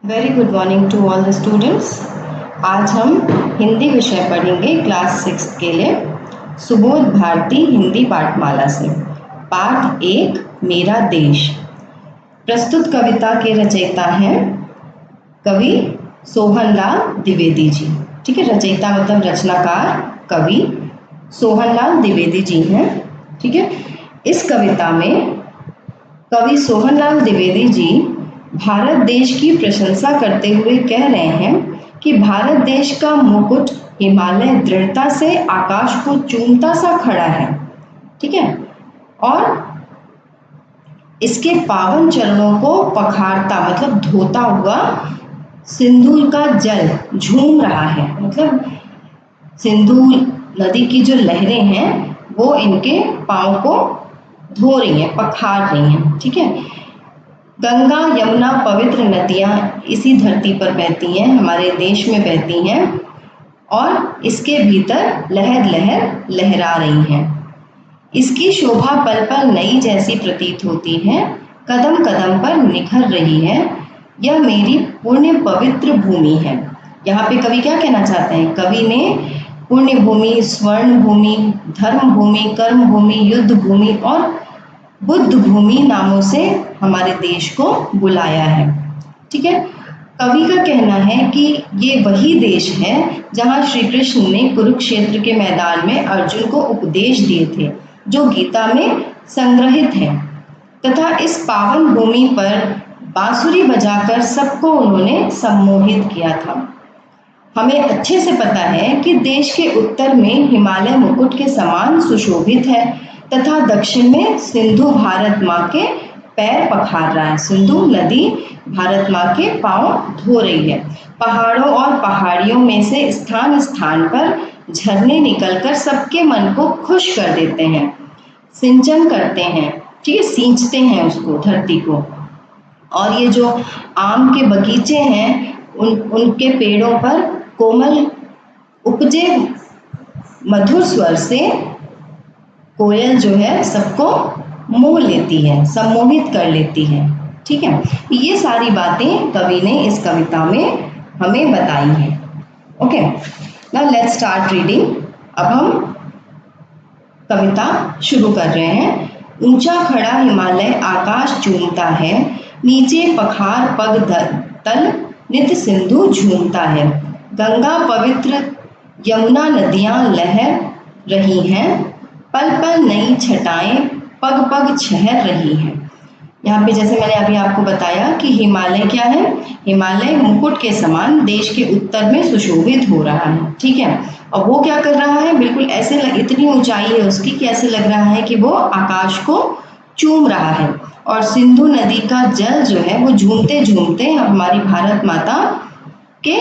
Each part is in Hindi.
Very good morning to all the students. आज हम हिंदी विषय पढ़ेंगे क्लास 6 के लिए सुबोध भारती हिंदी पाठमाला से। पाठ 1 मेरा देश। प्रस्तुत कविता के रचयिता हैं कवि सोहनलाल द्विवेदी जी। ठीक है, रचयिता मतलब रचनाकार कवि सोहनलाल द्विवेदी जी हैं। ठीक है, इस कविता में कवि सोहनलाल द्विवेदी जी भारत देश की प्रशंसा करते हुए कह रहे हैं कि भारत देश का मुकुट हिमालय दृढ़ता से आकाश को चूमता सा खड़ा है। ठीक है, और इसके पावन चरणों को पखारता मतलब धोता हुआ सिंधु का जल झूम रहा है। मतलब सिंधु नदी की जो लहरें हैं वो इनके पांव को धो रही हैं, पखार रही हैं। ठीक है, गंगा यमुना पवित्र नदियाँ इसी धरती पर बहती हैं, हमारे देश में बहती हैं और इसके भीतर लहर लहर लहरा रही हैं। इसकी शोभा पल पल नई जैसी प्रतीत होती है, कदम कदम पर निखर रही है। यह मेरी पुण्य पवित्र भूमि है। यहाँ पे कवि क्या कहना चाहते हैं? कवि ने पुण्य भूमि, स्वर्ण भूमि, धर्म भूमि, कर्म भूमि, युद्ध भूमि और बुद्ध भूमि नामों से हमारे देश को बुलाया है। ठीक है, कवि का कहना है कि ये वही देश है जहाँ श्री कृष्ण ने कुरुक्षेत्र के मैदान में अर्जुन को उपदेश दिए थे, जो गीता में संग्रहित है, तथा इस पावन भूमि पर बांसुरी बजाकर सबको उन्होंने सम्मोहित किया था। हमें अच्छे से पता है कि देश के उत्तर में हिमालय मुकुट के समान सुशोभित है तथा दक्षिण में सिंधु भारत माँ के पैर पखार रहा है। सिंधु नदी भारत माँ के पांव धो रही है। पहाड़ों और पहाड़ियों में से स्थान स्थान पर झरने निकलकर सबके मन को खुश कर देते हैं, सिंचन करते हैं। ठीक है, सींचते हैं उसको, धरती को। और ये जो आम के बगीचे हैं उनके पेड़ों पर कोमल उपजे मधुर स्वर से कोयल जो है सबको मोह लेती है, सम्मोहित कर लेती है। ठीक है, ये सारी बातें कवि ने इस कविता में हमें बताई हैं। Okay, now let's start reading. अब हम कविता शुरू कर रहे हैं। ऊंचा खड़ा हिमालय आकाश चूमता है, नीचे पखार पग तल नित सिंधु झूमता है। गंगा पवित्र यमुना नदियां लहर रही हैं, पल पल नई छटाएं पग पग छहर रही हैं। यहाँ पे जैसे मैंने अभी आपको बताया कि हिमालय क्या है? हिमालय मुकुट के समान देश के उत्तर में सुशोभित हो रहा है। ठीक है, और वो क्या कर रहा है? बिल्कुल ऐसे इतनी ऊंचाई है उसकी कि ऐसे लग रहा है कि वो आकाश को चूम रहा है। और सिंधु नदी का जल जो है वो झूमते झूमते हमारी भारत माता के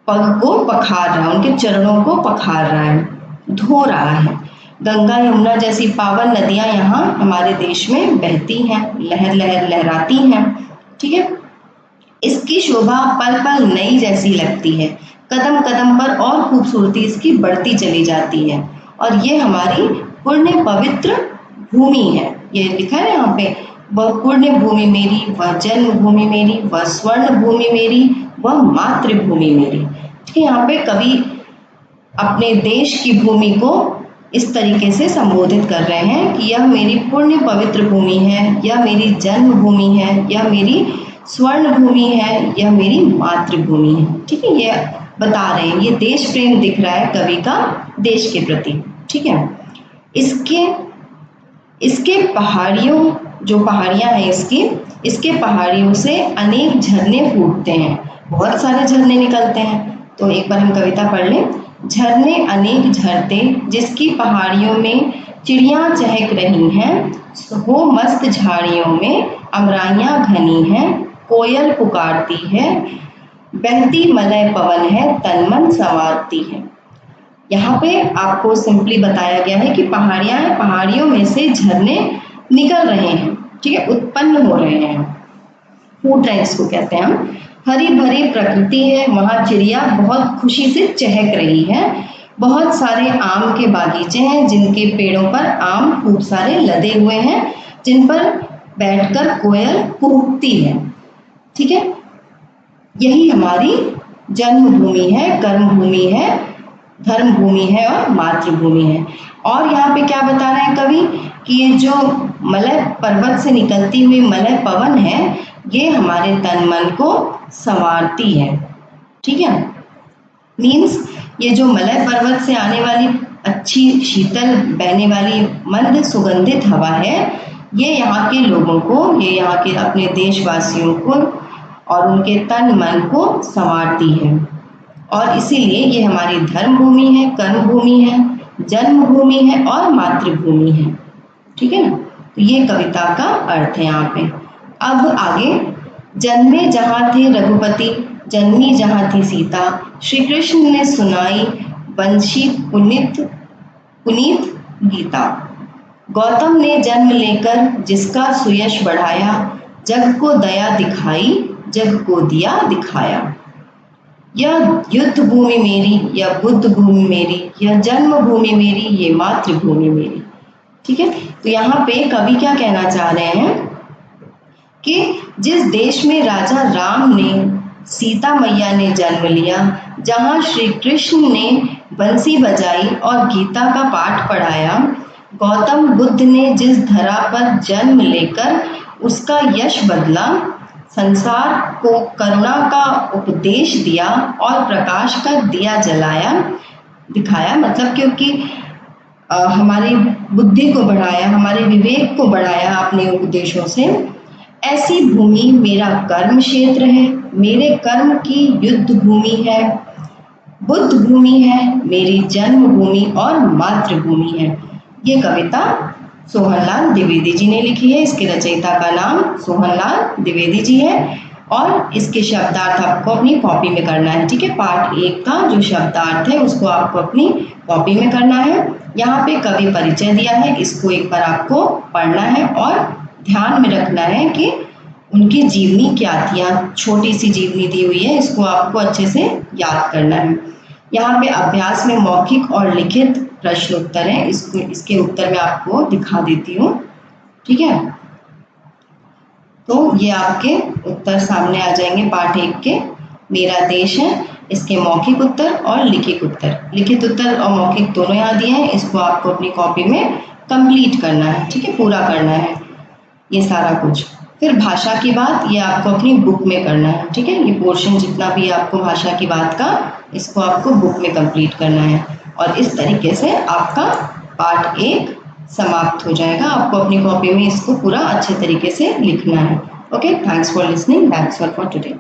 पग को पखार रहा है, उनके चरणों को पखार रहा है, धो रहा है। गंगा यमुना जैसी पावन नदियां यहाँ हमारे देश में बहती हैं, लहर लहर लहराती हैं। ठीक है, इसकी शोभा पल पल नई जैसी लगती है, कदम कदम पर और खूबसूरती इसकी बढ़ती चली जाती है। और ये हमारी पुण्य पवित्र भूमि है। ये लिखा है यहाँ पे, वह पुण्य भूमि मेरी, वह जन्मभूमि मेरी, वह स्वर्ण भूमि मेरी, वह मातृभूमि मेरी। ठीक है, यहाँ पे कवि अपने देश की भूमि को इस तरीके से संबोधित कर रहे हैं कि यह मेरी पुण्य पवित्र भूमि है, यह मेरी जन्मभूमि है, यह मेरी स्वर्ण भूमि है, यह मेरी मातृभूमि है। ठीक है, ये बता रहे हैं, ये देश प्रेम दिख रहा है कवि का देश के प्रति। ठीक है, इसके पहाड़ियों, जो पहाड़ियाँ हैं इसके पहाड़ियों से अनेक झरने फूटते हैं, बहुत सारे झरने निकलते हैं। तो एक बार हम कविता पढ़ लें। झरने अनेक झरते जिसकी पहाड़ियों में चिड़ियाँ चहक रही हैं, हो मस्त झाड़ियों में अमराइयाँ घनी हैं, कोयल पुकारती है, बहती मलय पवन है, तन मन संवारती है। यहाँ पे आपको सिंपली बताया गया है कि पहाड़ियाँ हैं, पहाड़ियों में से झरने निकल रहे हैं। ठीक है, उत्पन्न हो रहे हैं, फूट रहे हैं, इसको कहते हैं हम। हरी भरी प्रकृति है, वहाँ चिड़िया बहुत खुशी से चहक रही है। बहुत सारे आम के बागीचे हैं जिनके पेड़ों पर आम खूब सारे लदे हुए हैं, जिन पर बैठकर कोयल कूकती है। ठीक है, यही हमारी जन्मभूमि है, कर्मभूमि है, धर्मभूमि है और मातृभूमि है। और यहाँ पे क्या बता रहे हैं कवि कि ये जो मलय पर्वत से निकलती हुई मलय पवन है, ये हमारे तन मन को संवारती है। ठीक है, मीन्स ये जो मलय पर्वत से आने वाली अच्छी शीतल बहने वाली मंद सुगंधित हवा है, ये यहाँ के लोगों को, ये यहाँ के अपने देशवासियों को और उनके तन मन को संवारती है। और इसीलिए ये हमारी धर्म भूमि है, कर्म भूमि है, जन्मभूमि है और मातृभूमि है। ठीक है ना, तो ये कविता का अर्थ है यहाँ पे। अब आगे, जन्मे जहाँ थे रघुपति, जन्मी जहाँ थी सीता, श्री कृष्ण ने सुनाई वंशी पुनीत पुनीत गीता। गौतम ने जन्म लेकर जिसका सुयश बढ़ाया, जग को दया दिखाई, जग को दिया दिखाया। यह युद्ध भूमि मेरी, यह बुद्ध भूमि मेरी, यह जन्म भूमि मेरी, ये मातृभूमि मेरी। ठीक है, तो यहाँ पे कवि क्या कहना चाह रहे हैं कि जिस देश में राजा राम ने, सीता मैया ने जन्म लिया, जहाँ श्री कृष्ण ने बंसी बजाई और गीता का पाठ पढ़ाया, गौतम बुद्ध ने जिस धरा पर जन्म लेकर उसका यश बदला, संसार को करुणा का उपदेश दिया और प्रकाश का दिया जलाया दिखाया, मतलब क्योंकि हमारी बुद्धि को बढ़ाया, हमारे विवेक को बढ़ाया अपने उपदेशों से। ऐसी भूमि मेरा कर्म क्षेत्र है, मेरे कर्म की युद्ध भूमि है, बुद्ध भूमि है, मेरी जन्मभूमि और मातृभूमि है। ये कविता सोहनलाल द्विवेदी जी ने लिखी है। इसके रचयिता का नाम सोहनलाल द्विवेदी जी है और इसके शब्दार्थ आपको अपनी कॉपी में करना है। ठीक है, पार्ट 1 का जो शब्दार्थ है उसको आपको अपनी कॉपी में करना है। यहाँ पे कवि परिचय दिया है, इसको एक बार आपको पढ़ना है और ध्यान में रखना है कि उनकी जीवनी क्या थी। यहाँ छोटी सी जीवनी दी हुई है, इसको आपको अच्छे से याद करना है। यहाँ पे अभ्यास में मौखिक और लिखित प्रश्न उत्तर है, इसको इसके उत्तर मैं आपको दिखा देती हूँ। ठीक है, तो ये आपके उत्तर सामने आ जाएंगे पार्ट 1 के। मेरा देश है, इसके मौखिक उत्तर और लिखित उत्तर, लिखित उत्तर और मौखिक दोनों यहाँ दिए हैं। इसको आपको अपनी कॉपी में कंप्लीट करना है। ठीक है, पूरा करना है ये सारा कुछ। फिर भाषा की बात, ये आपको अपनी बुक में करना है। ठीक है, ये पोर्शन जितना भी आपको भाषा की बात का, इसको आपको बुक में कंप्लीट करना है और इस तरीके से आपका पार्ट 1 समाप्त हो जाएगा। आपको अपनी कॉपी में इसको पूरा अच्छे तरीके से लिखना है। Okay, thanks for listening, that's all for today.